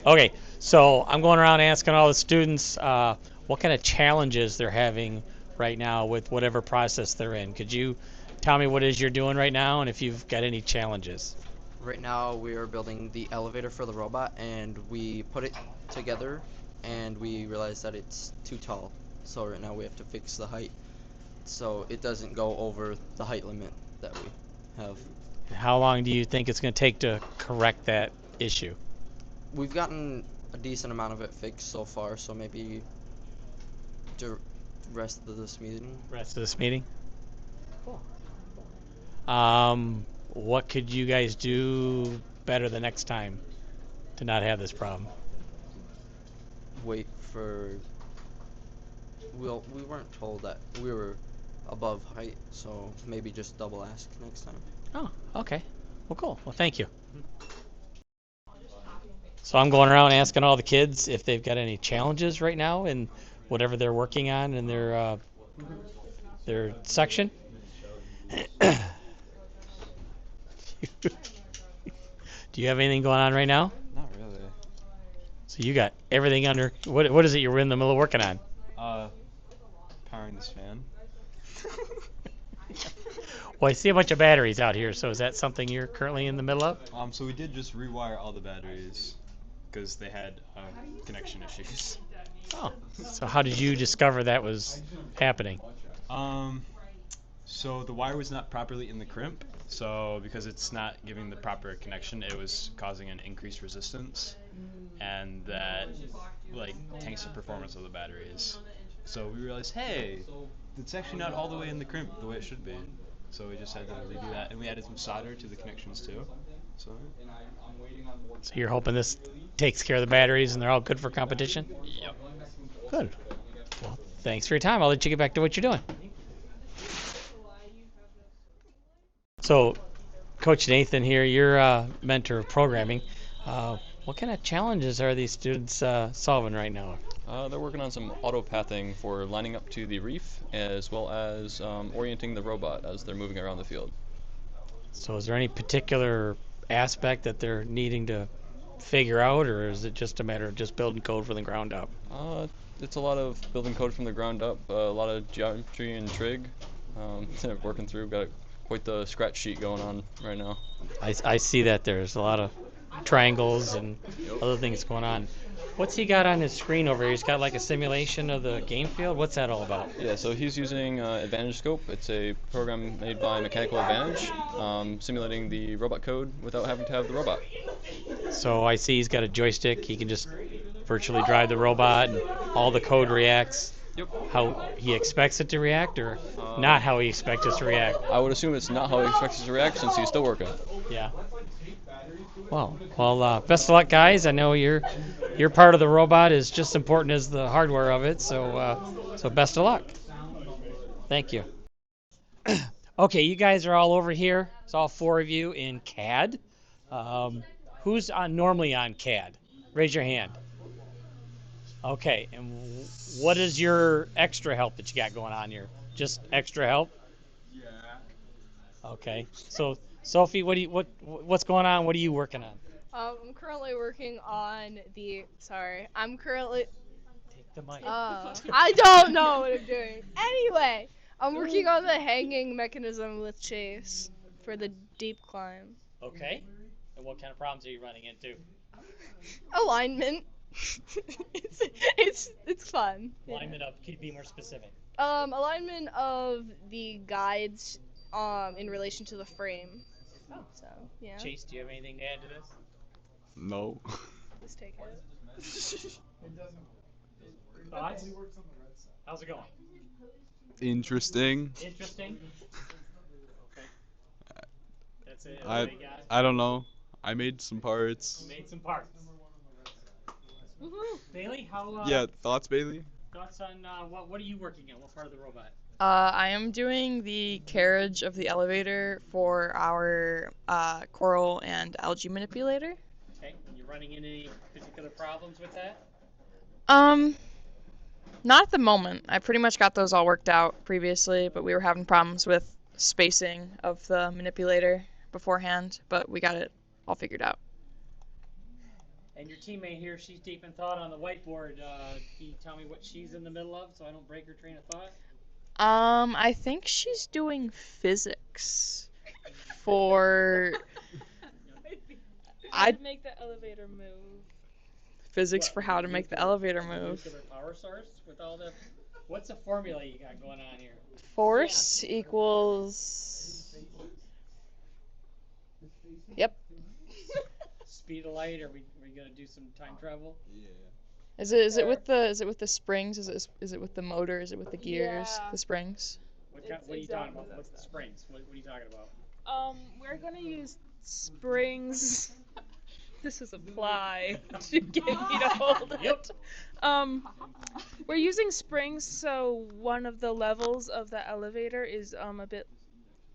Okay, so I'm going around asking all the students what kind of challenges they're having right now with whatever process they're in. Could you tell me what it is you're doing right now and if you've got any challenges? Right now, we are building the elevator for the robot, and we put it together, and we realized that it's too tall. So right now, we have to fix the height so it doesn't go over the height limit that we have. How long do you think it's going to take to correct that issue? We've gotten a decent amount of it fixed so far, so maybe the rest of this meeting. Rest of this meeting? What could you guys do better the next time to not have this problem? Wait for. Well, we weren't told that we were above height, so maybe just double ask next time. Oh, okay. Well, cool. Well, thank you. So I'm going around asking all the kids if they've got any challenges right now in whatever they're working on in their section. Do you have anything going on right now? Not really. So you got everything under. What is it you're in the middle of working on? Uh, Powering this fan. Well, I see a bunch of batteries out here. So is that something you're currently in the middle of? So we did just rewire all the batteries because they had connection issues. Oh, so how did you discover that was happening? So the wire was not properly in the crimp, so because it's not giving the proper connection, it was causing an increased resistance, and that like tanks the performance of the batteries. So we realized, hey, it's actually not all the way in the crimp the way it should be. So we just had to redo that, and we added some solder to the connections too. So So you're hoping this takes care of the batteries and they're all good for competition? yep. Good. Well, thanks for your time. I'll let you get back to what you're doing. So, Coach Nathan here, you're a mentor of programming. What kind of challenges are these students solving right now? They're working on some auto pathing for lining up to the reef, as well as orienting the robot as they're moving around the field. So, is there any particular aspect that they're needing to figure out, or is it just a matter of just building code from the ground up? It's a lot of building code from the ground up, a lot of geometry and trig. Working through, got quite the scratch sheet going on right now. I see that there's a lot of triangles and other things going on. What's he got on his screen over here? He's got like a simulation of the game field. What's that all about? Yeah, so he's using Advantage Scope. It's a program made by Mechanical Advantage, simulating the robot code without having to have the robot. So I see he's got a joystick. He can just virtually drive the robot, and all the code reacts Yep. how he expects it to react, or not how he expects it to react. I would assume it's not how he expects it to react since he's still working. Yeah. Well, best of luck, guys. I know your part of the robot is just as important as the hardware of it. So best of luck. Thank you. Okay, you guys are all over here. It's all four of you in CAD. Who's normally on CAD? Raise your hand. Okay, and what is your extra help that you got going on here? Just extra help? Yeah. Okay. So Sophie, what's going on? What are you working on? I'm currently working on the. Sorry, I'm currently. Take the mic. I don't know what I'm doing. Anyway, I'm working on the hanging mechanism with Chase for the deep climb. Okay. And what kind of problems are you running into? Alignment. it's fun. Alignment of. Could you be more specific? Alignment of the guides in relation to the frame. Oh. So yeah. Chase, do you have anything to add to this? No. Just take it. Thoughts? How's it going? Interesting. Interesting. Okay. That's it. I Everybody got it? I don't know. I made some parts. Made some parts. Woohoo. Bailey, how? Yeah, thoughts, Bailey? Thoughts on what are you working on? What part of the robot? I am doing the carriage of the elevator for our coral and algae manipulator. Okay. And you running into any particular problems with that? Not at the moment. I pretty much got those all worked out previously, but we were having problems with spacing of the manipulator beforehand, but we got it all figured out. And your teammate here, she's deep in thought on the whiteboard. Can you tell me what she's in the middle of so I don't break her train of thought? I think she's doing physics for. I'd make the elevator move. physics for how to make the elevator move. Nuclear power source with all the. What's the formula you got going on here? Force equals. Yep. Speed of light? Are we gonna do some time travel? Is it with the springs? Is it with the motor? Is it with the gears? Yeah. The springs? What are you talking about? What's the springs? What are you talking about? We're gonna use springs. This is a ply to get me to hold it. We're using springs so one of the levels of the elevator is a bit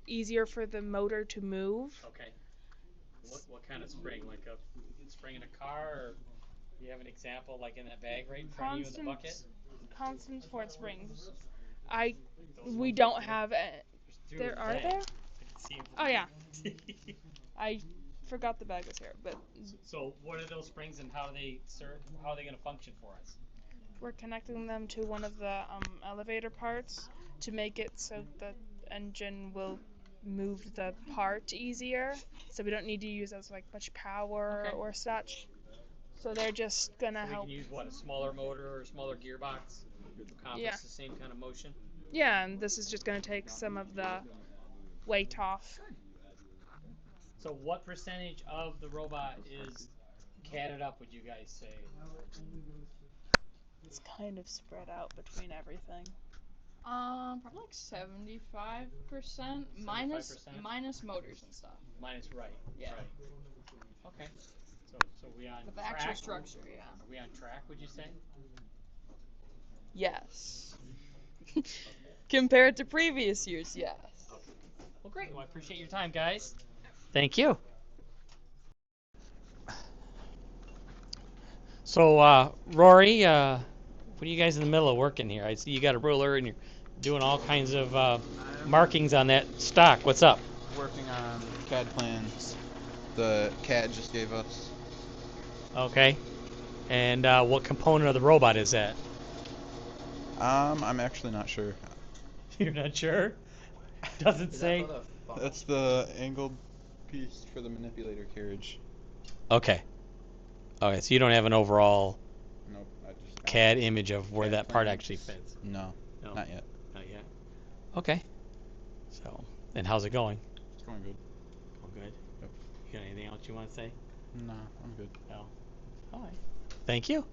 easier for the motor to move. Okay. What kind of spring? Like a spring in a car, or do you have an example like in that bag right in front of you in the bucket? Constant support springs. We don't have it. There are there? Oh yeah. I forgot the bag was here, but So what are those springs and how do they serve? How are they going to function for us? we're connecting them to one of the elevator parts to make it so the engine will move the part easier, so we don't need to use as much power Okay. or such. So they're just gonna So we help. can use what, a smaller motor or a smaller gearbox to accomplish Yeah. the same kind of motion? Yeah, and this is just gonna take some of the weight off. So what percentage of the robot is catted up, would you guys say? It's kind of spread out between everything. Probably like 75% minus 75%? minus motors and stuff. Minus right. Yeah. Right. Okay. So we on But the track? actual structure, yeah. Are we on track, would you say? Yes. Compared to previous years, yes. Well, great. Well, I appreciate your time, guys. Thank you. So, Rory, what are you guys in the middle of working here? I see you got a ruler and you're doing all kinds of markings on that stock. What's up? Working on CAD plans the CAD just gave us. Okay. And what component of the robot is that? I'm actually not sure. You're not sure? Doesn't Is say. that for the bump? That's the angled piece for the manipulator carriage. Okay. Okay, so you don't have an overall Nope, I just CAD image of where CAD that part plans. actually fits? No, No. not yet. Not yet. Okay. So, and how's it going? It's going good. Oh, good. Yep. You got anything else you want to say? No, I'm good. No. All right. Thank you.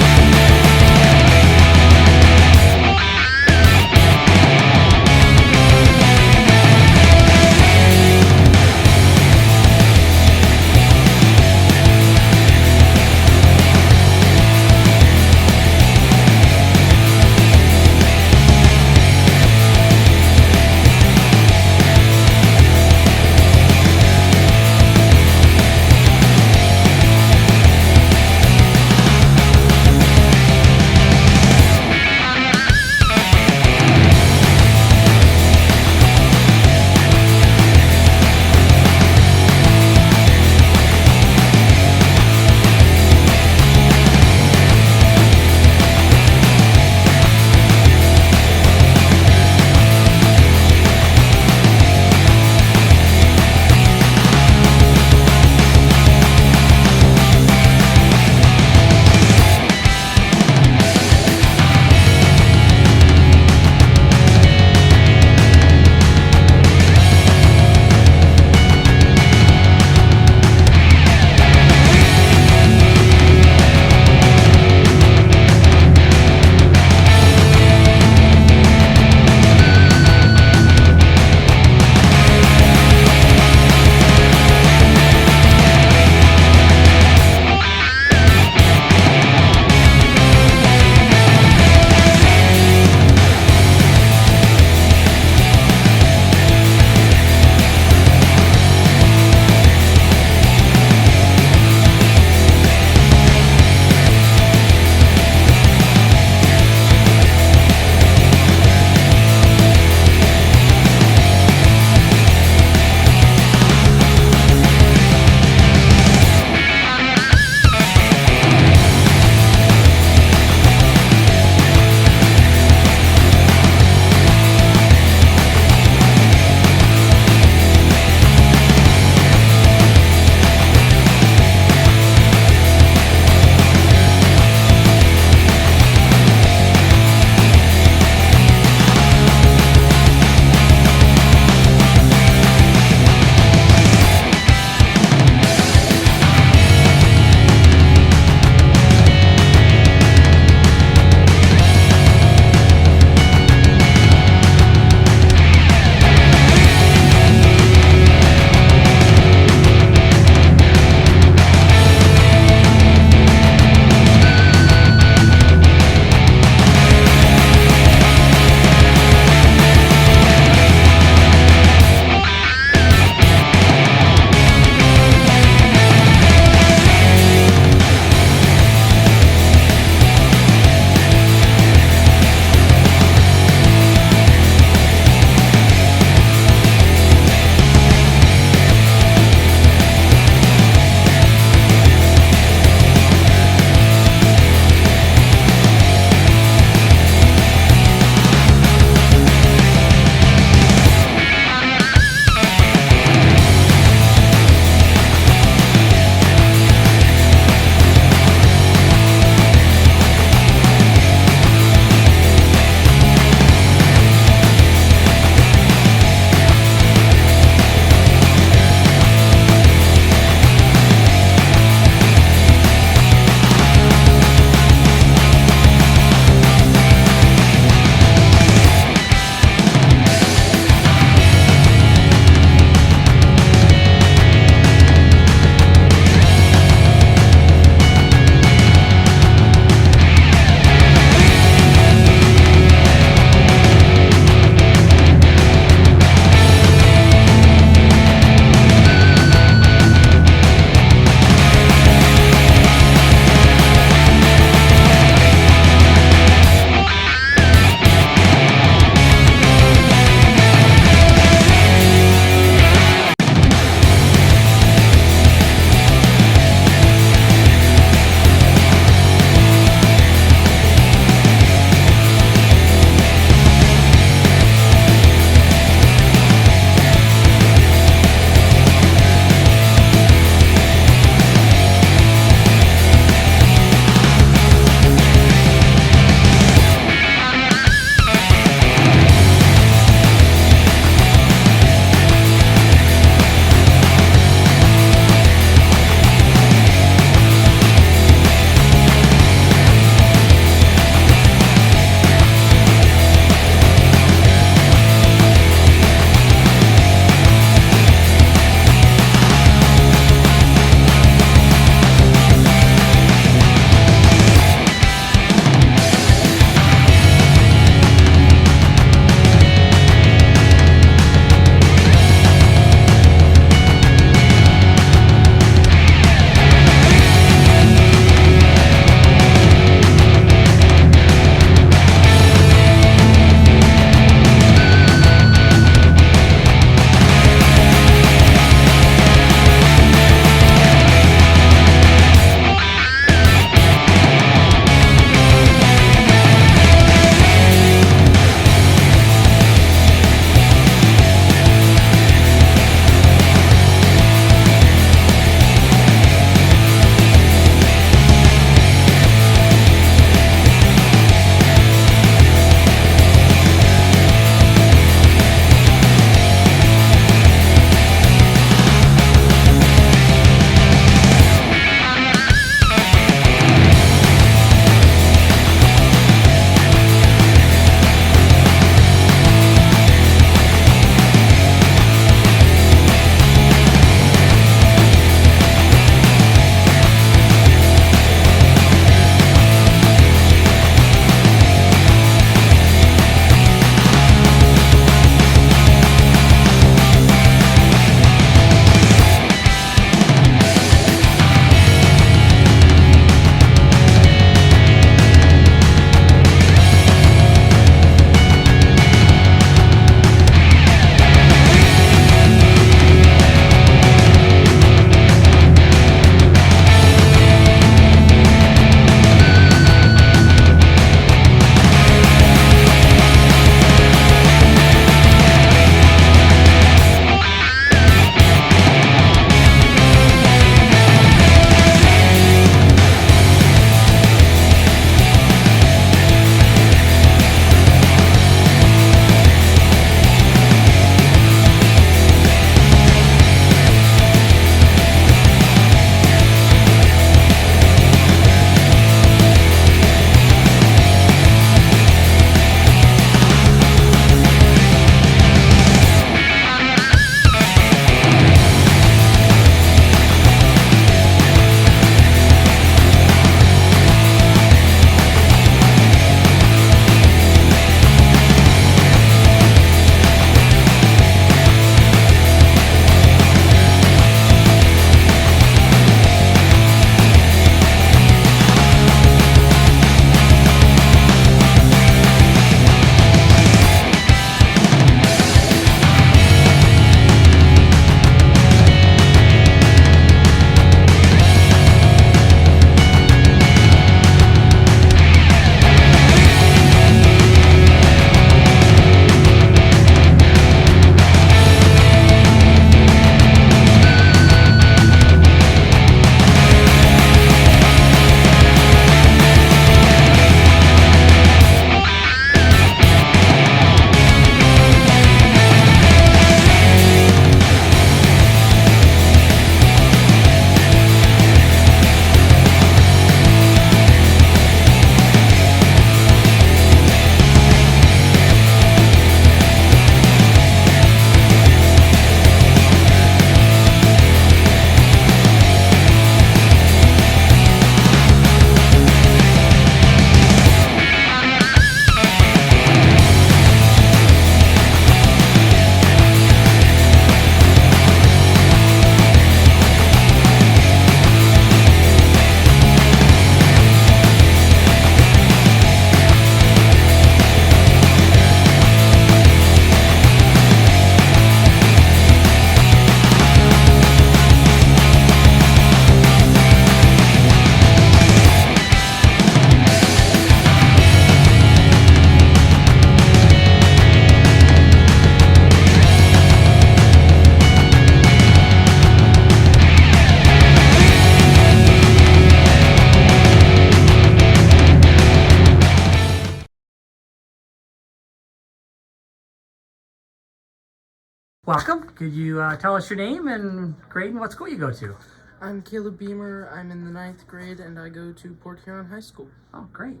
Welcome. Could you tell us your name and grade and what school you go to? I'm Caleb Beamer. I'm in the 9th grade and I go to Port Huron High School. Oh, great.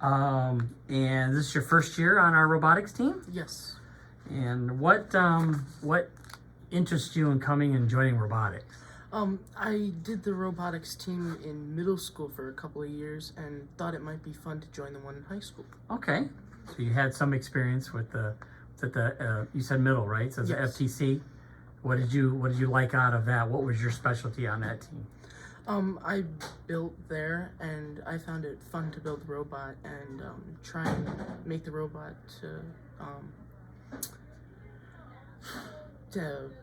And this is your first year on our robotics team? Yes. And what interests you in coming and joining robotics? I did the robotics team in middle school for a couple of years and thought it might be fun to join the one in high school. Okay. So you had some experience with you said middle, right? So it's Yes. the FTC. What did you like out of that? What was your specialty on that team? I built there and I found it fun to build the robot and try and make the robot to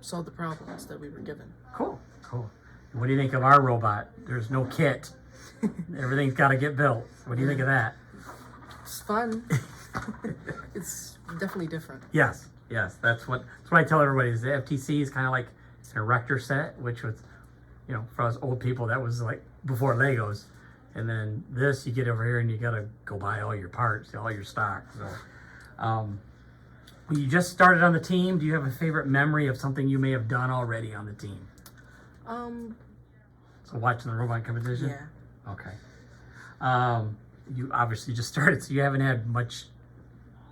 solve the problems that we were given. Cool. What do you think of our robot? There's no kit. Everything's got to get built. What do you think of that? It's fun. It's definitely different. Yes. That's what I tell everybody is the FTC is kind of like an erector set, which was, for us old people, that was like before Legos. And then this, you get over here and you got to go buy all your parts, all your stock. So, when you just started on the team, do you have a favorite memory of something you may have done already on the team? So watching the robot competition? Yeah. Okay. You obviously just started, so you haven't had much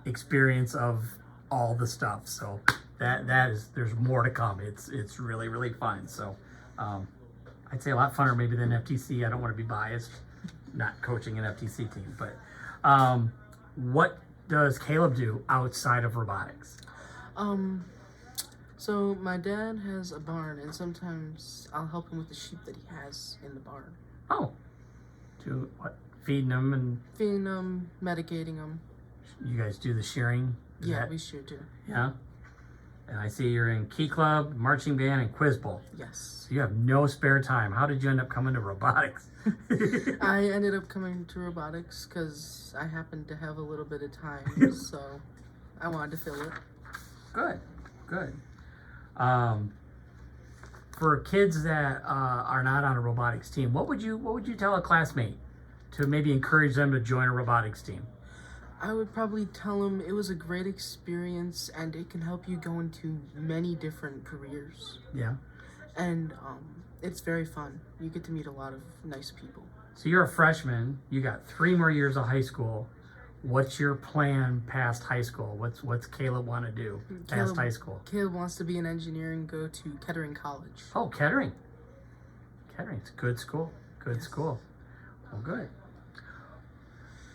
experience of all the stuff. So there's more to come. It's really, really fun. So I'd say a lot funner maybe than FTC. I don't want to be biased, not coaching an FTC team, but what does Caleb do outside of robotics? So my dad has a barn, and sometimes I'll help him with the sheep that he has in the barn. Oh, to what? Feeding them and Feeding them, medicating them. you guys do the shearing? Is Yeah, that- we sure do. Yeah. And I see you're in Key Club, Marching Band, and Quiz Bowl. Yes. So you have no spare time. How did you end up coming to robotics? I ended up coming to robotics because I happened to have a little bit of time, so I wanted to fill it. Good. For kids that are not on a robotics team, what would you tell a classmate to maybe encourage them to join a robotics team? I would probably tell them it was a great experience and it can help you go into many different careers. Yeah. And it's very fun. You get to meet a lot of nice people. So you're a freshman. You got 3 more years of high school. What's your plan past high school? What's Caleb want to do past high school? Caleb wants to be an engineer and go to Kettering College. Oh, Kettering. Kettering's a good school. Good school. Well, good.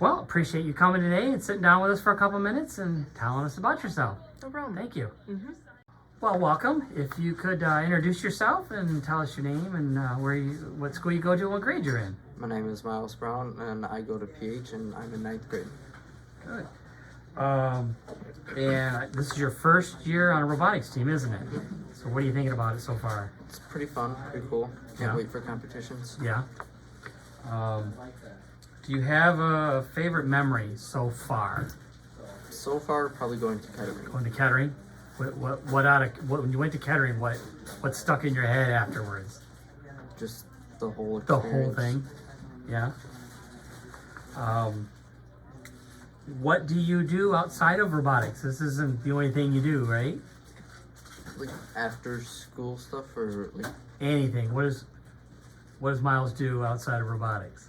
Well, appreciate you coming today and sitting down with us for a couple minutes and telling us about yourself. No problem. Thank you. Mm-hmm. Well, welcome. If you could introduce yourself and tell us your name and what school you go to and what grade you're in. My name is Miles Brown, and I go to PH, and I'm in 9th grade. Good. And this is your first year on a robotics team, isn't it? So what are you thinking about it so far? It's pretty fun, pretty cool. Can't wait for competitions. Yeah. Do you have a favorite memory so far? So far, probably going to Kettering. Going to Kettering? When you went to Kettering, what stuck in your head afterwards? Just the whole The experience. whole thing? Yeah. What do you do outside of robotics? This isn't the only thing you do, right? Like after school stuff or like Anything. What does Miles do outside of robotics?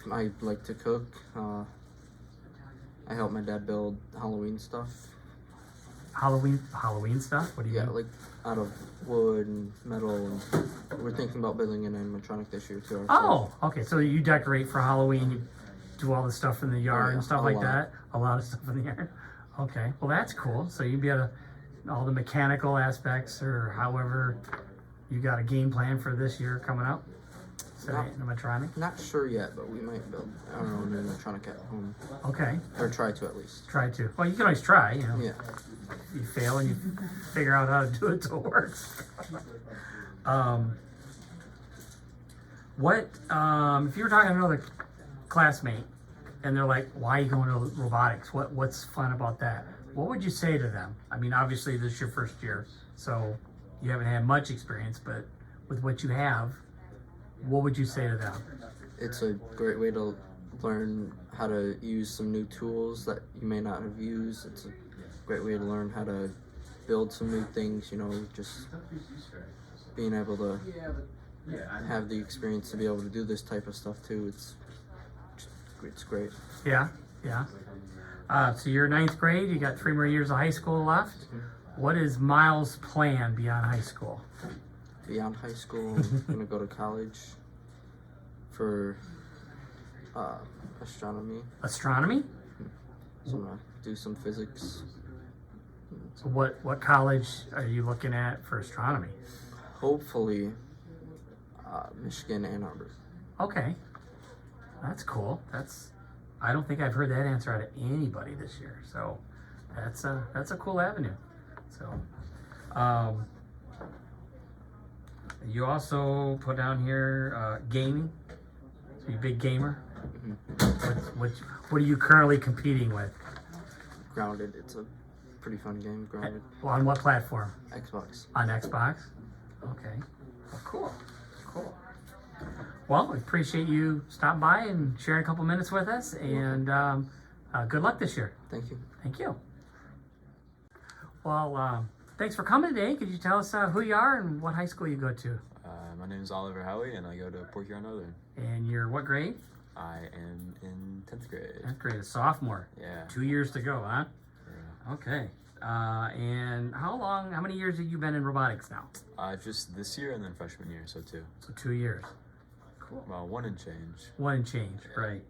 I like to cook. I help my dad build Halloween stuff. Halloween stuff? What do you Yeah, do? like out of wood and metal. And we're thinking about building an animatronic this year too. Oh, okay. So you decorate for Halloween. You do all the stuff in the yard yeah, and stuff a like lot. that. A lot of stuff in the yard. Okay. Well, that's cool. So you'd be able to all the mechanical aspects or however you got a game plan for this year coming up. So animatronic. Not sure yet, but we might build our own animatronic at home, Okay. or try to at least. Try to. Well, you can always try. Yeah. You fail and you figure out how to do it so it works. If you were talking to another classmate and they're like, why are you going to robotics? What's fun about that? What would you say to them? I mean, obviously this is your first year, so you haven't had much experience, but with what you have, what would you say to them? It's a great way to learn how to use some new tools that you may not have used. It's a great way to learn how to build some new things, just being able to have the experience to be able to do this type of stuff too. It's great. Yeah, yeah. So you're ninth grade. You got 3 more years of high school left. What is Miles' plan beyond high school? Beyond high school, I'm gonna go to college for astronomy. Astronomy? So I'm gonna do some physics. So what college are you looking at for astronomy? Hopefully, Michigan, Ann Arbor. Okay, that's cool. I don't think I've heard that answer out of anybody this year. So that's a cool avenue. So you also put down here gaming. So you a big gamer. Mm-hmm. What are you currently competing with? Grounded. It's a pretty fun game. Grounded. Well, on what platform? Xbox. On Xbox? Okay. Well, cool. Well, we appreciate you stopping by and sharing a couple minutes with us, and good luck this year. Thank you. Thank you. Well, thanks for coming today. Could you tell us who you are and what high school you go to? My name is Oliver Howie, and I go to Port Huron Northern. And you're what grade? I am in 10th grade. 10th grade, a sophomore. Yeah. 2 years to go, huh? Yeah. Okay. And how many years have you been in robotics now? Just this year and then freshman year, so 2. So 2 years. Cool. Well, 1 and change. 1 and change, Yeah. right.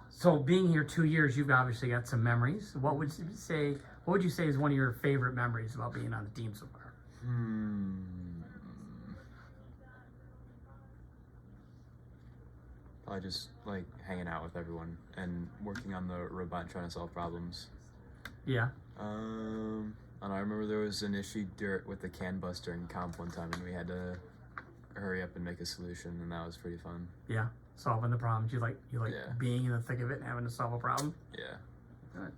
So being here 2 years, you've obviously got some memories. What would you say is one of your favorite memories about being on the team so far? Probably just like hanging out with everyone and working on the robot and trying to solve problems. Yeah. I don't know, I remember there was an issue with the CAN bus during comp one time, and we had to hurry up and make a solution, and that was pretty fun. Yeah. Solving the problems. You like Yeah. being in the thick of it and having to solve a problem? Yeah. Good.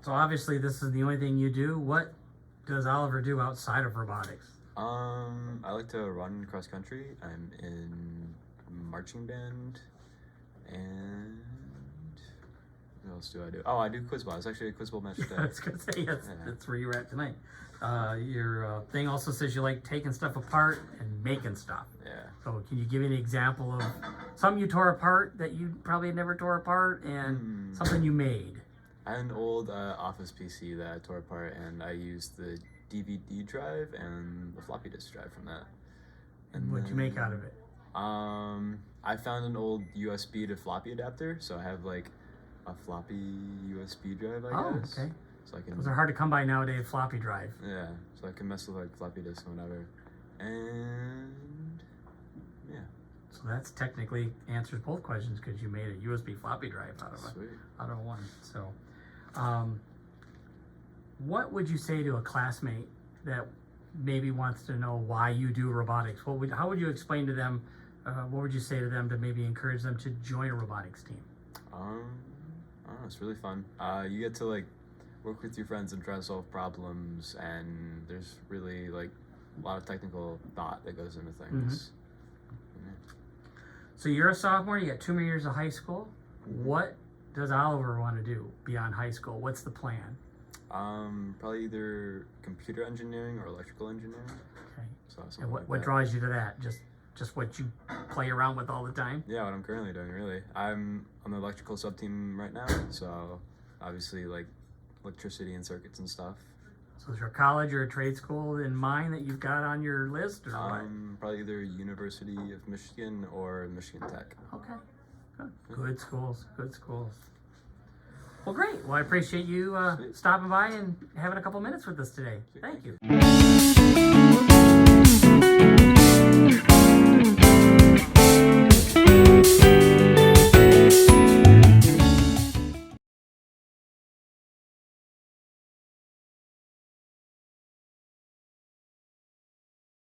So obviously this is the only thing you do. What does Oliver do outside of robotics? I like to run cross country. I'm in marching band, and what else do I do? Oh, I do quiz ball. It's actually a quiz ball match today. I was gonna say, yes, Yeah. that's where you're at tonight. Your thing also says you like taking stuff apart and making stuff. Yeah. So can you give me an example of something you tore apart that you probably never tore apart, and something you made? I had an old office PC that I tore apart, and I used the DVD drive and the floppy disk drive from that. And what'd you make out of it? I found an old USB to floppy adapter, so I have like a floppy USB drive, I guess. Okay. So I can. Those are hard to come by nowadays, floppy drive. Yeah, so I can mess with like floppy disk and whatever. And yeah. So that's technically answers both questions because you made a USB floppy drive out of one. So, what would you say to a classmate that maybe wants to know why you do robotics? How would you explain to them? What would you say to them to maybe encourage them to join a robotics team? I don't know, it's really fun. You get to like work with your friends and try to solve problems, and there's really like a lot of technical thought that goes into things. So you're a sophomore, you got 2 more years of high school. What does Oliver want to do beyond high school? What's the plan? Probably either computer engineering or electrical engineering. Okay. So And what like that. draws you to that? Just what you play around with all the time? Yeah, what I'm currently doing, really. I'm on the electrical SubTeam right now, so obviously like electricity and circuits and stuff. So is there a college or a trade school in mind that you've got on your list, or what? Probably either University of Michigan or Michigan Tech. Okay, good. Good schools, good schools. Well, great. Well, I appreciate you stopping by and having a couple minutes with us today. Thank you.